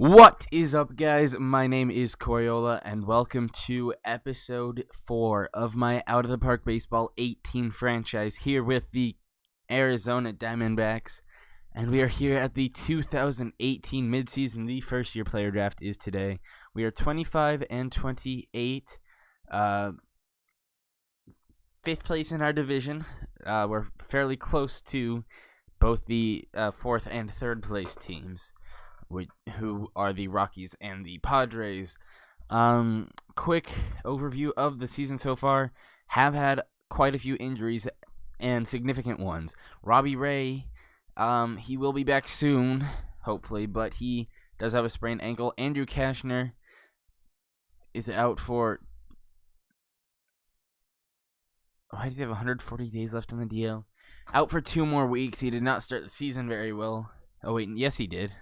What is up, guys? My name is Coriola, and welcome to episode 4 of my Out of the Park Baseball 18 franchise here with the Arizona Diamondbacks. And we are here at the 2018 midseason. The first year player draft is today. We are 25 and 28. 5th place in our division. We're fairly close to both the 4th and 3rd place teams, who are the Rockies and the Padres. Quick overview of the season so far. Have had quite a few injuries and significant ones. Robbie Ray, he will be back soon, hopefully, but he does have a sprained ankle. Andrew Cashner is out for... Why does he have 140 days left on the DL? Out for 2 more weeks. He did not start the season very well. Oh, wait, yes, he did.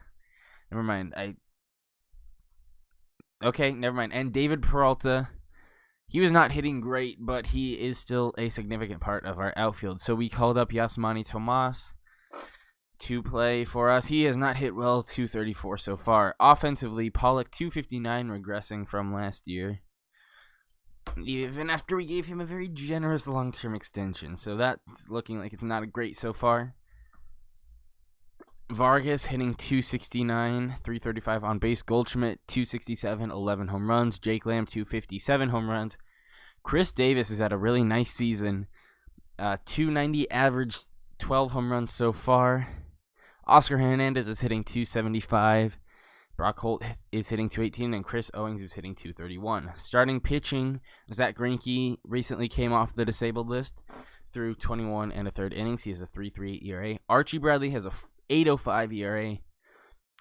Never mind. Okay, never mind. And David Peralta, he was not hitting great, but he is still a significant part of our outfield. So we called up Yasmani Tomas to play for us. He has not hit well, 234 so far. Offensively, Pollock 259, regressing from last year, even after we gave him a very generous long-term extension. So that's looking like it's not great so far. Vargas hitting 269, 335 on base. Goldschmidt 267, 11 home runs. Jake Lamb 257 home runs. Chris Davis has had a really nice season. 290 average, 12 home runs so far. Oscar Hernandez is hitting 275. Brock Holt is hitting 218, and Chris Owings is hitting 231. Starting pitching, Zach Greinke recently came off the disabled list through 21 and a third innings. He has a 3.38 ERA. Archie Bradley has a 8.05 ERA.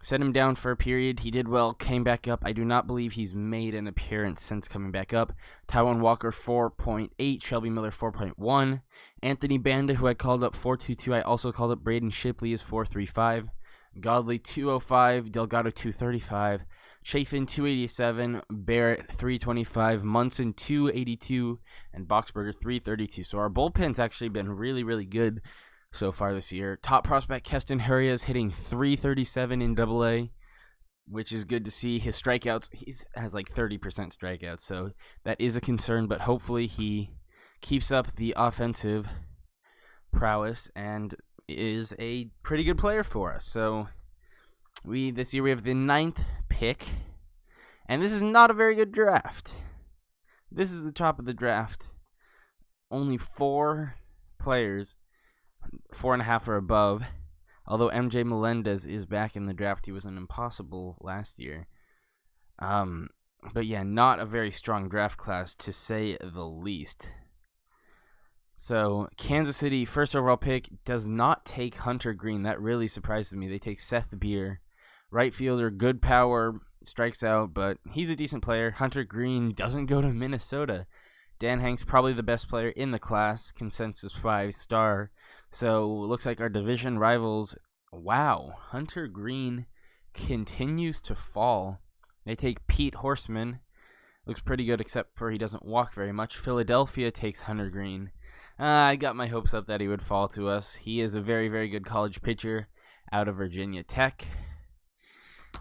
Set him down for a period. He did well, came back up. I do not believe he's made an appearance since coming back up. Taijuan Walker 4.8, Shelby Miller 4.1. Anthony Banda, who I called up 4.22. I also called up Braden Shipley is 4.35. Godley 2.05, Delgado 2.35, Chafin 2.87, Barrett 3.25, Munson 2.82, and Boxberger 3.32. So our bullpen's actually been really, really good so far this year. Top prospect Keston Hurria is hitting 3.37 in AA, which is good to see. His strikeouts, he has like 30% strikeouts, so that is a concern, but hopefully he keeps up the offensive prowess and is a pretty good player for us. So this year we have the 9th pick, and this is not a very good draft. This is the top of the draft. Only 4 players, 4.5 or above. Although MJ Melendez is back in the draft, he was an impossible last year. But yeah, not a very strong draft class to say the least. So, Kansas City, first overall pick, does not take Hunter Green. That really surprises me. They take Seth Beer. Right fielder, good power, strikes out, but he's a decent player. Hunter Green doesn't go to Minnesota. Dan Hank's probably the best player in the class, consensus 5-star. So, looks like our division rivals, wow, Hunter Green continues to fall. They take Pete Horseman. Looks pretty good, except for he doesn't walk very much. Philadelphia takes Hunter Green. I got my hopes up that he would fall to us. He is a very, very good college pitcher out of Virginia Tech.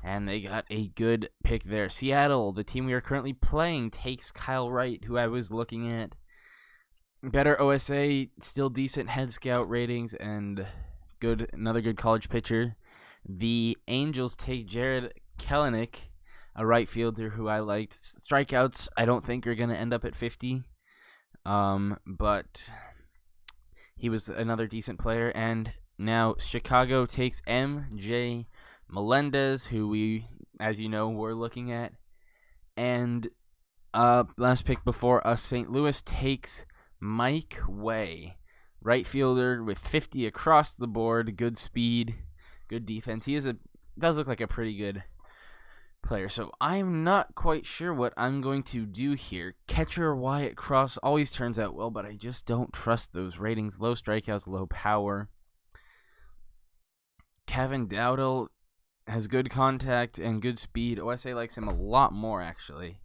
And they got a good pick there. Seattle, the team we are currently playing, takes Kyle Wright, who I was looking at. Better OSA, still decent head scout ratings, and another good college pitcher. The Angels take Jared Kelenic, a right fielder who I liked. Strikeouts, I don't think are going to end up at 50. But he was another decent player. And now Chicago takes MJ Melendez, who we, as you know, were looking at. And last pick before us, St. Louis takes Mike Way, right fielder with 50 across the board, good speed, good defense. He does look like a pretty good player. So I'm not quite sure what I'm going to do here. Catcher Wyatt Cross always turns out well, but I just don't trust those ratings. Low strikeouts, low power. Kevin Dowdle has good contact and good speed. OSA likes him a lot more, actually.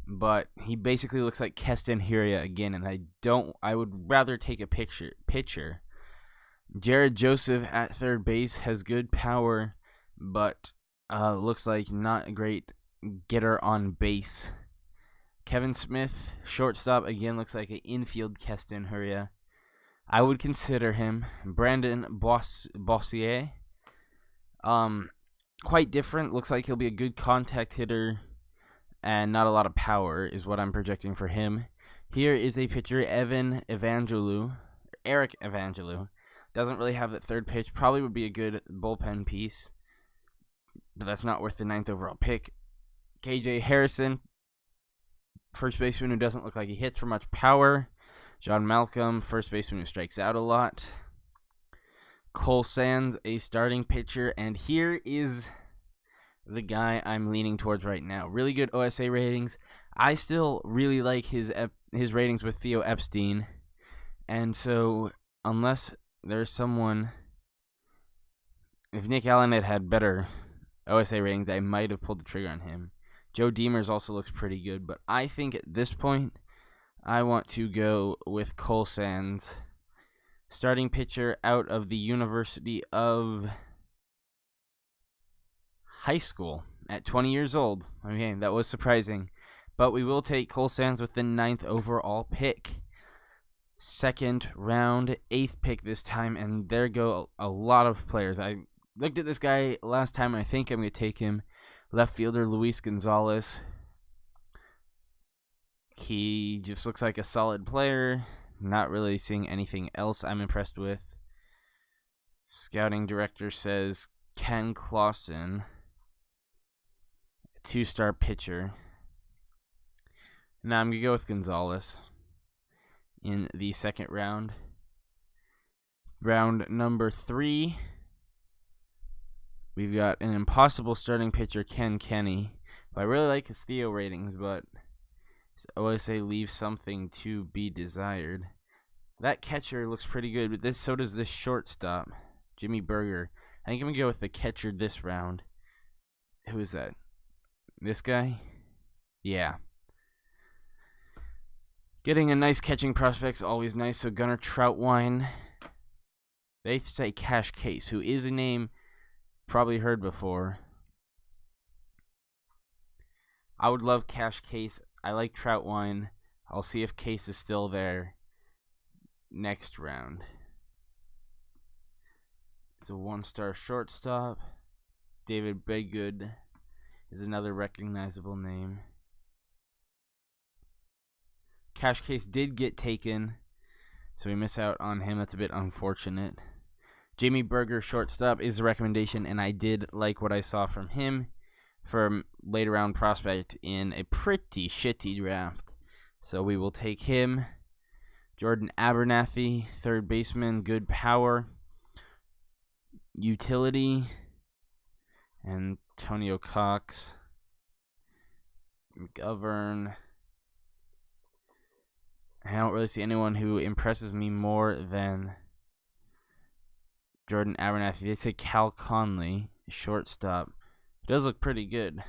But he basically looks like Keston Hurria again, and I would rather take a pitcher. Jared Joseph at third base has good power, but looks like not a great getter on base. Kevin Smith, shortstop, again looks like an infield Keston Huria. I would consider him. Brandon Bossier, quite different. Looks like he'll be a good contact hitter and not a lot of power is what I'm projecting for him. Here is a pitcher, Eric Evangelou. Doesn't really have that third pitch. Probably would be a good bullpen piece, but that's not worth the 9th overall pick. KJ Harrison, first baseman who doesn't look like he hits for much power. John Malcolm, first baseman who strikes out a lot. Cole Sands, a starting pitcher. And here is the guy I'm leaning towards right now. Really good OSA ratings. I still really like his ratings with Theo Epstein. And so, unless there's someone... If Nick Allen had better OSA ratings, I might have pulled the trigger on him. Joe Demers also looks pretty good, but I think at this point, I want to go with Cole Sands, starting pitcher out of the University of High School at 20 years old. Okay, that was surprising, but we will take Cole Sands with the 9th overall pick. 2nd round, 8th pick this time, and there go a lot of players. I looked at this guy last time, and I think I'm going to take him. Left fielder Luis Gonzalez. He just looks like a solid player. Not really seeing anything else I'm impressed with. Scouting director says Ken Clausen, 2-star pitcher. Now I'm going to go with Gonzalez in the 2nd round. Round number 3. We've got an impossible starting pitcher, Ken Kenny. I really like his Theo ratings, but his OSA leaves something to be desired. That catcher looks pretty good, but so does this shortstop, Jimmy Berger. I think I'm going to go with the catcher this round. Who is that? This guy? Yeah. Getting a nice catching prospect's always nice, so Gunnar Troutwine. They say Cash Case, who is a name probably heard before. I would love Cash Case. I like Troutwine. I'll see if Case is still there next round. It's a 1-star shortstop. David Bedgood is another recognizable name. Cash Case did get taken, so we miss out on him. That's a bit unfortunate. Jamie Berger, shortstop, is a recommendation, and I did like what I saw from him for later round prospect in a pretty shitty draft. So we will take him. Jordan Abernathy, third baseman, good power, utility. Antonio Cox, McGovern. I don't really see anyone who impresses me more than Jordan Abernathy. They say Cal Conley, shortstop. It does look pretty good,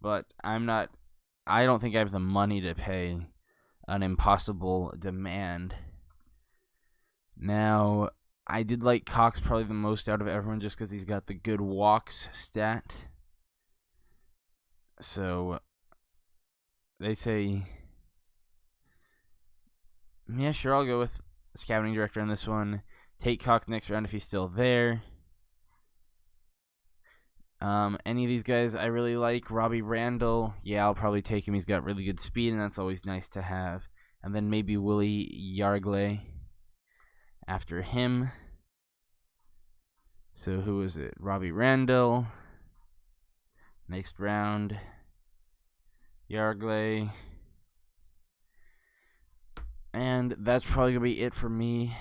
but I don't think I have the money to pay an impossible demand. Now, I did like Cox probably the most out of everyone just because he's got the good walks stat. So, they say, yeah, sure, I'll go with scouting director on this one. Take Cox next round if he's still there. Any of these guys I really like. Robbie Randall, yeah, I'll probably take him. He's got really good speed, and that's always nice to have. And then maybe Willie Yargle after him. So who is it? Robbie Randall. Next round, Yargle. And that's probably going to be it for me.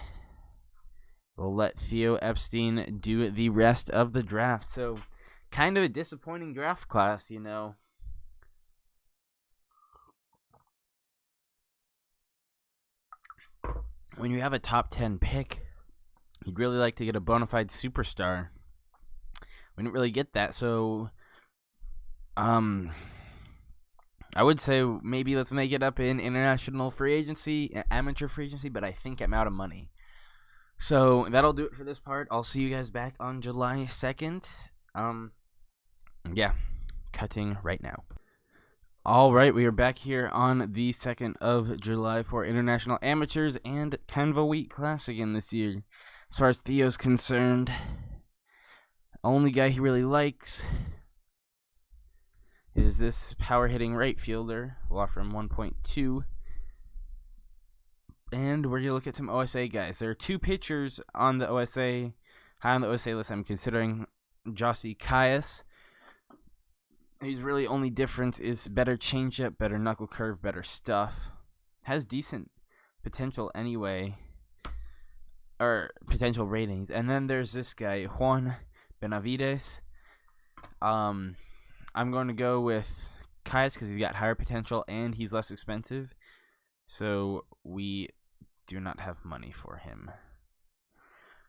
We'll let Theo Epstein do the rest of the draft. So, kind of a disappointing draft class, you know. When you have a top 10 pick, you'd really like to get a bona fide superstar. We didn't really get that, so I would say maybe let's make it up in international free agency, amateur free agency, but I think I'm out of money. So that'll do it for this part. I'll see you guys back on July 2nd. Yeah, cutting right now. All right, we are back here on the 2nd of July for International Amateurs and kind of a weak class again this year. As far as Theo's concerned, only guy he really likes is this power-hitting right fielder. We'll offer him 1.2. And we're going to look at some OSA guys. There are 2 pitchers on the OSA, high on the OSA list. I'm considering Jossie Caius. His really only difference is better changeup, better knuckle curve, better stuff. Has decent potential anyway, or potential ratings. And then there's this guy, Juan Benavides. I'm going to go with Caius because he's got higher potential and he's less expensive. So we do not have money for him.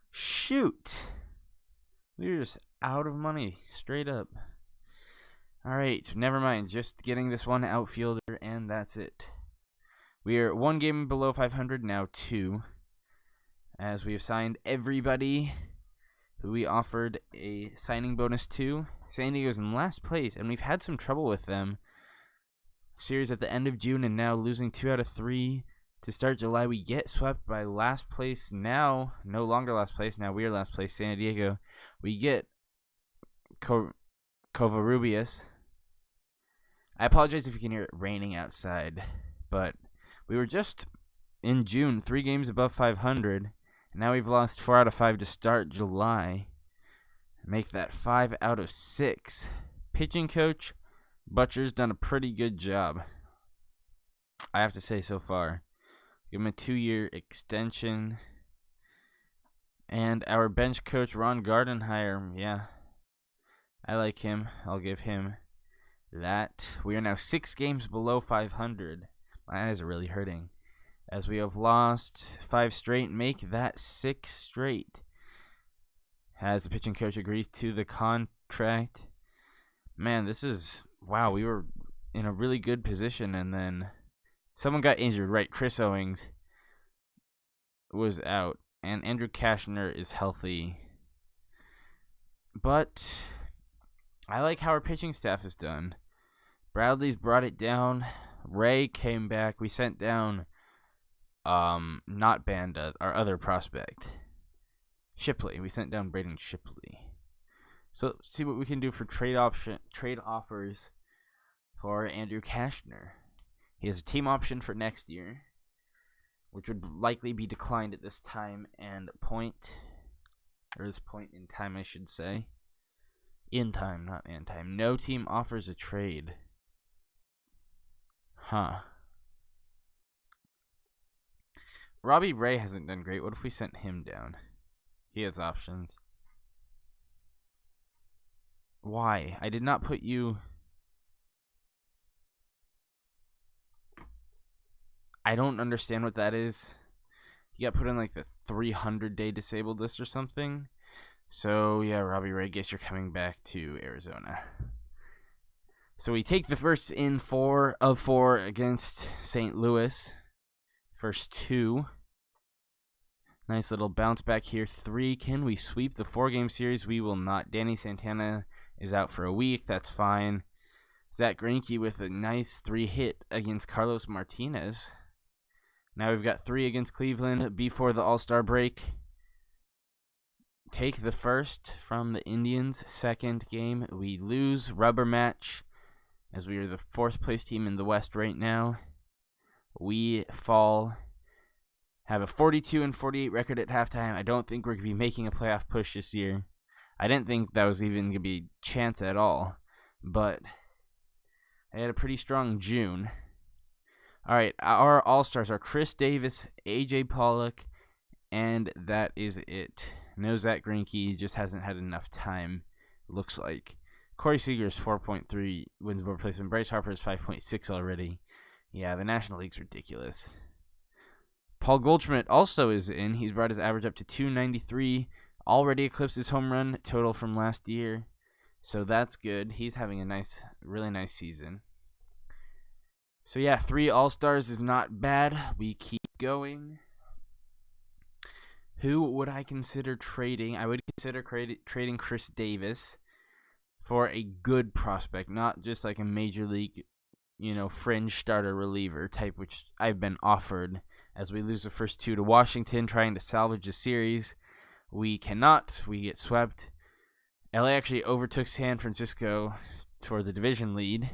Shoot. We're just out of money, straight up. Alright, never mind. Just getting this one outfielder, and that's it. We are 1 game below 500, now 2. As we have signed everybody who we offered a signing bonus to. San Diego's in last place, and we've had some trouble with them. Series at the end of June, and now losing 2 out of 3 to start July. We get swept by last place now. No longer last place. Now we are last place, San Diego. We get Covarrubias. I apologize if you can hear it raining outside, but we were just in June 3 games above 500, and now we've lost 4 out of 5 to start July. Make that 5 out of 6. Pitching coach Butcher's done a pretty good job, I have to say so far. Give him a 2-year extension. And our bench coach Ron Gardenhire, yeah, I like him. I'll give him that. We are now 6 games below 500. My eyes are really hurting, as we have lost 5 straight. Make that 6 straight, as the pitching coach agrees to the contract. Man, this is, wow, we were in a really good position, and then someone got injured. Right, Chris Owings was out, and Andrew Kashner is healthy. But I like how our pitching staff is done. Bradley's brought it down. Ray came back. We sent down not Banda, our other prospect, Shipley. We sent down Braden Shipley. So let's see what we can do for trade offers for Andrew Kashner. He has a team option for next year, which would likely be declined at this time and point, or this point in time, I should say. In time, not in time. No team offers a trade. Huh. Robbie Ray hasn't done great. What if we sent him down? He has options. Why? I did not put you... I don't understand what that is. You got put in like the 300-day disabled list or something. So, yeah, Robbie Ray, guess you're coming back to Arizona. So we take the first in 4 of 4 against St. Louis. First 2. Nice little bounce back here. 3. Can we sweep the 4-game series? We will not. Danny Santana is out for a week. That's fine. Zach Greinke with a nice 3-hit against Carlos Martinez. Now we've got 3 against Cleveland before the All-Star break. Take the first from the Indians. Second game, we lose. Rubber match, as we are the 4th place team in the West right now. We fall. Have a 42-48 record at halftime. I don't think we're going to be making a playoff push this year. I didn't think that was even going to be a chance at all. But I had a pretty strong June. All right, our All-Stars are Chris Davis, A.J. Pollock, and that is it. No Zach Greinke, just hasn't had enough time, looks like. Corey Seager is 4.3 wins above replacement. Bryce Harper is 5.6 already. Yeah, the National League's ridiculous. Paul Goldschmidt also is in. He's brought his average up to 293. Already eclipsed his home run total from last year. So that's good. He's having a really nice season. So yeah, 3 All-Stars is not bad. We keep going. Who would I consider trading? I would consider trading Chris Davis for a good prospect, not just like a major league, fringe starter reliever type, which I've been offered. As we lose the first 2 to Washington, trying to salvage the series, we cannot. We get swept. LA actually overtook San Francisco for the division lead,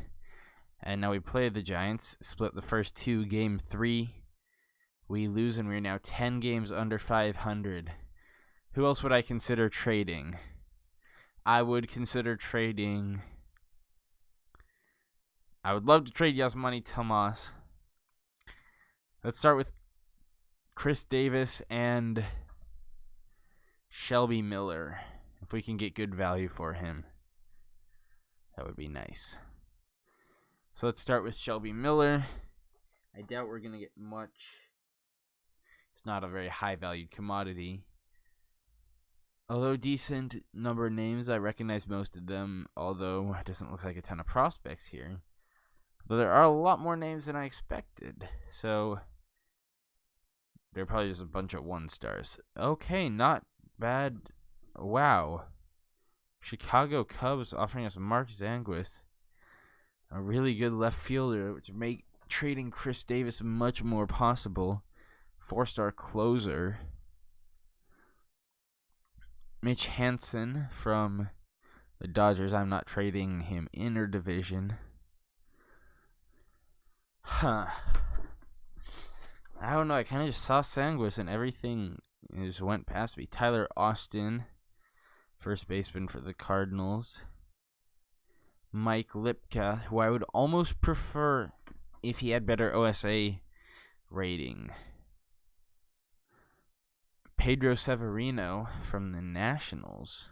and now we play the Giants. Split the first 2, game 3. We lose, and we're now 10 games under 500. Who else would I consider trading? I would consider trading. I would love to trade Yasmani Tomas. Let's start with Chris Davis and Shelby Miller. If we can get good value for him, that would be nice. So let's start with Shelby Miller. I doubt we're going to get much. It's not a very high-valued commodity. Although decent number of names, I recognize most of them, although it doesn't look like a ton of prospects here. But there are a lot more names than I expected, so they're probably just a bunch of 1-stars. Okay, not bad. Wow. Chicago Cubs offering us Mark Zanguis, a really good left fielder, which make trading Chris Davis much more possible. 4-star closer. Mitch Hansen from the Dodgers. I'm not trading him interdivision. I don't know. I kind of just saw Sanguis and everything just went past me. Tyler Austin, first baseman for the Cardinals. Mike Lipka, who I would almost prefer if he had better OSA rating. Pedro Severino from the Nationals.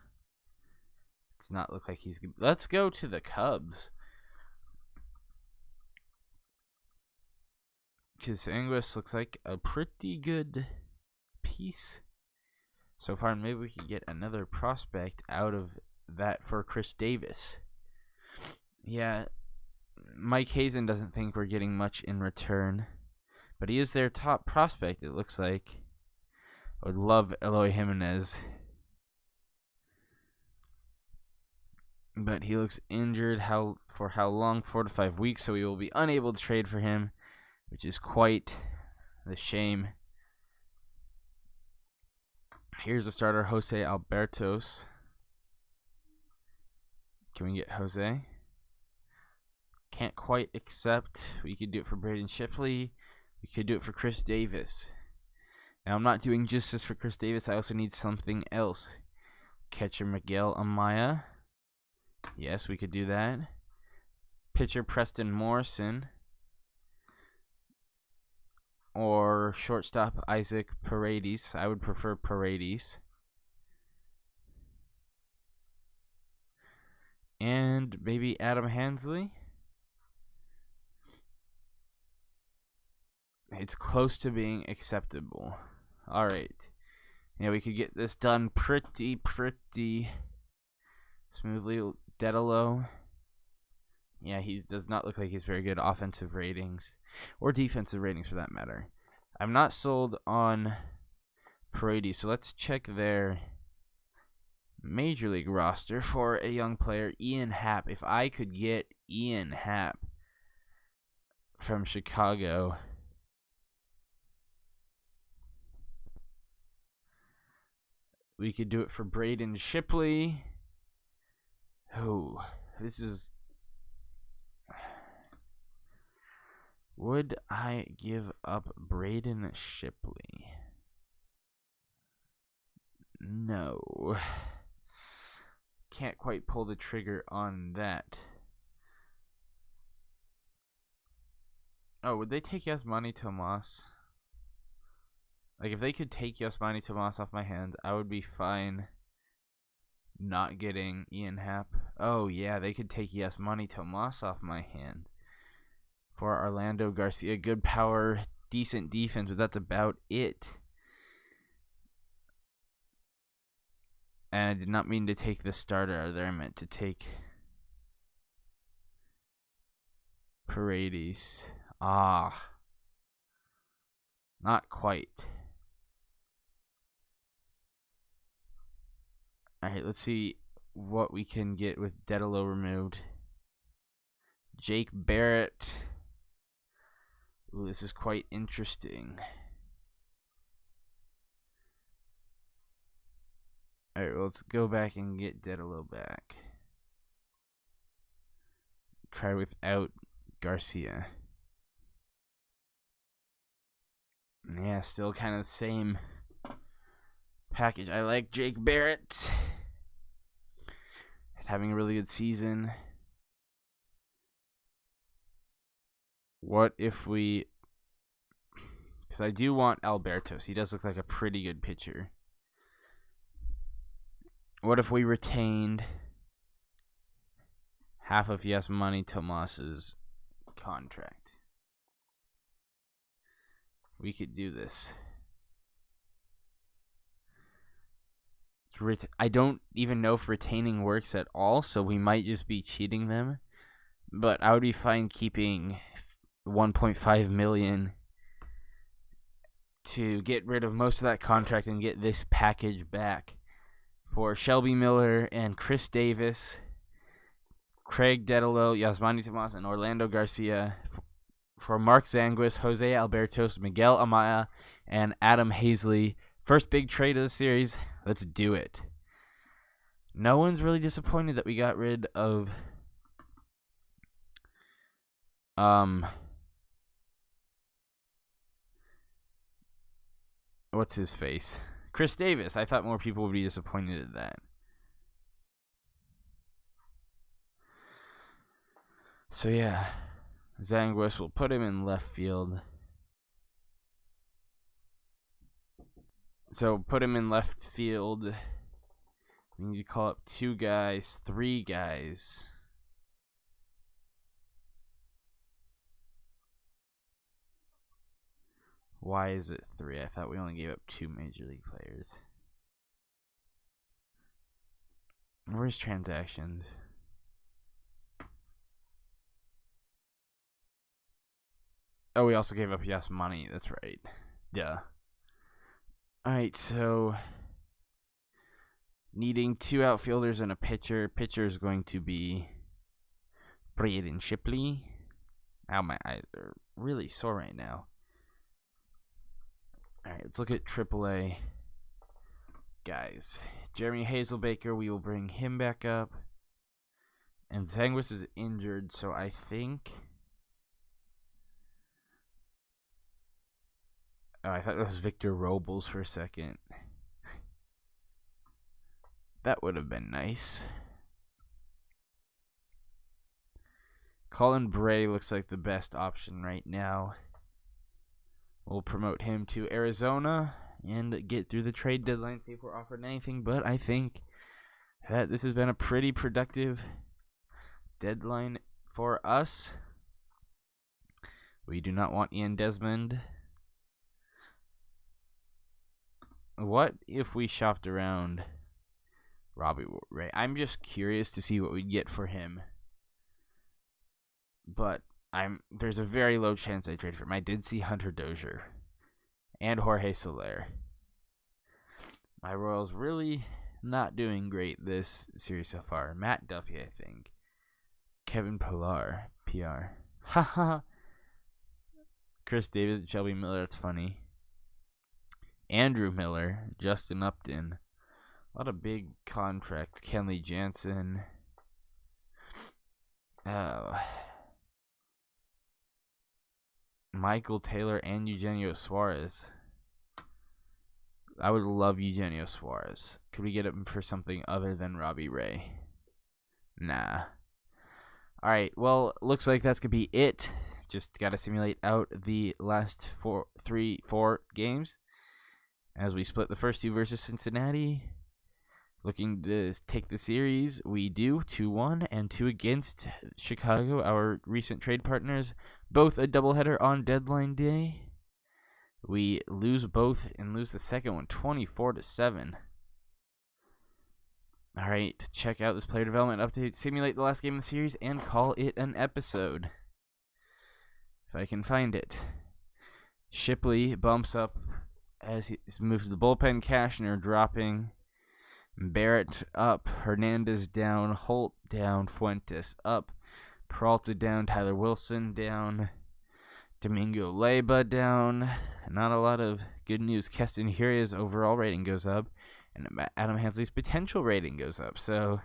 Does not look like he's good. Let's go to the Cubs. Because Anguis looks like a pretty good piece so far. Maybe we could get another prospect out of that for Chris Davis. Yeah, Mike Hazen doesn't think we're getting much in return, but he is their top prospect, it looks like. I would love Eloy Jimenez, but he looks injured. For how long? 4 to 5 weeks, so we will be unable to trade for him, which is quite the shame. Here's the starter, Jose Albertos. Can we get Jose? Can't quite accept. We could do it for Braden Shipley. We could do it for Chris Davis. Now, I'm not doing justice for Chris Davis. I also need something else. Catcher Miguel Amaya. Yes, we could do that. Pitcher Preston Morrison. Or shortstop Isaac Paredes. I would prefer Paredes. And maybe Adam Hansley. It's close to being acceptable. Alright. Yeah, we could get this done pretty smoothly. Dedalo. Yeah, he does not look like he's very good offensive ratings. Or defensive ratings for that matter. I'm not sold on Paredes, so let's check their Major League roster for a young player, Ian Happ. If I could get Ian Happ from Chicago, we could do it for Braden Shipley. Oh, this is... Would I give up Braden Shipley? No. Can't quite pull the trigger on that. Oh, would they take Yasmani Tomas? Like, if they could take Yasmani Tomas off my hands, I would be fine not getting Ian Happ. Oh, yeah, they could take Yasmani Tomas off my hand. For Orlando Garcia, good power, decent defense, but that's about it. And I did not mean to take the starter out of there. I meant to take Paredes. Not quite. Alright, let's see what we can get with Dedalo removed. Jake Barrett. Ooh, this is quite interesting. Alright, well, let's go back and get Dedalo back. Try without Garcia. Yeah, still kind of the same package. I like Jake Barrett. He's having a really good season. What if we... Because I do want Albertos. He does look like a pretty good pitcher. What if we retained half of Yasmani Tomas's contract? We could do this. I don't even know if retaining works at all, so we might just be cheating them. But I would be fine keeping $1.5 million to get rid of most of that contract and get this package back for Shelby Miller and Chris Davis, Craig Dedalo, Yasmani Tomas, and Orlando Garcia. For Mark Zanguis, Jose Albertos, Miguel Amaya, and Adam Hazley. First big trade of the series. Let's do it. No one's really disappointed that we got rid of what's his face? Chris Davis. I thought more people would be disappointed at that. So yeah, Zanguis will put him in left field. So put him in left field. We need to call up 2 guys, 3 guys. Why is it 3? I thought we only gave up 2 major league players. Where's transactions? Oh, we also gave up Yasmani. That's right. Duh. Alright, so needing 2 outfielders and a pitcher. Pitcher is going to be Braden Shipley. Ow, my eyes are really sore right now. Alright, let's look at AAA guys. Jeremy Hazelbaker, we will bring him back up. And Zanguis is injured, so I think... Oh, I thought that was Victor Robles for a second. That would have been nice. Colin Bray looks like the best option right now. We'll promote him to Arizona and get through the trade deadline, see if we're offered anything. But I think that this has been a pretty productive deadline for us. We do not want Ian Desmond. What if we shopped around Robbie Ray? I'm just curious to see what we'd get for him. But there's a very low chance I trade for him. I did see Hunter Dozier and Jorge Soler. My Royals really not doing great this series so far. Matt Duffy, I think. Kevin Pillar, PR. Haha. Chris Davis and Shelby Miller, that's funny. Andrew Miller, Justin Upton. A lot of big contracts. Kenley Jansen. Michael Taylor and Eugenio Suarez. I would love Eugenio Suarez. Could we get him for something other than Robbie Ray? Nah. Alright, well, looks like that's going to be it. Just got to simulate out the last 4 games. As we split the first 2 versus Cincinnati. Looking to take the series. We do 2-1 and 2 against Chicago, our recent trade partners. Both a doubleheader on deadline day. We lose both and lose the second one 24-7. Alright, check out this player development update, simulate the last game of the series, and call it an episode. If I can find it. Shipley bumps up as he's moved to the bullpen. Cashner dropping. Barrett up, Hernandez down, Holt down, Fuentes up, Peralta down, Tyler Wilson down, Domingo Leyba down. Not a lot of good news. Keston Hiria's overall rating goes up, and Adam Hansley's potential rating goes up. So,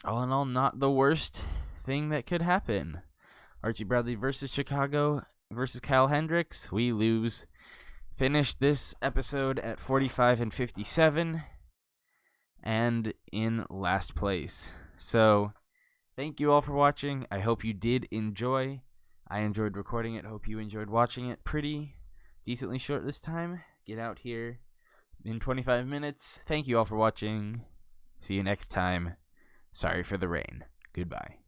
all in all, not the worst thing that could happen. Archie Bradley versus Chicago versus Kyle Hendricks. We lose. Finished this episode at 45 and 57 and in last place. So, thank you all for watching. I hope you did enjoy. I enjoyed recording it. Hope you enjoyed watching it. Pretty decently short this time. Get out here in 25 minutes. Thank you all for watching. See you next time. Sorry for the rain. Goodbye.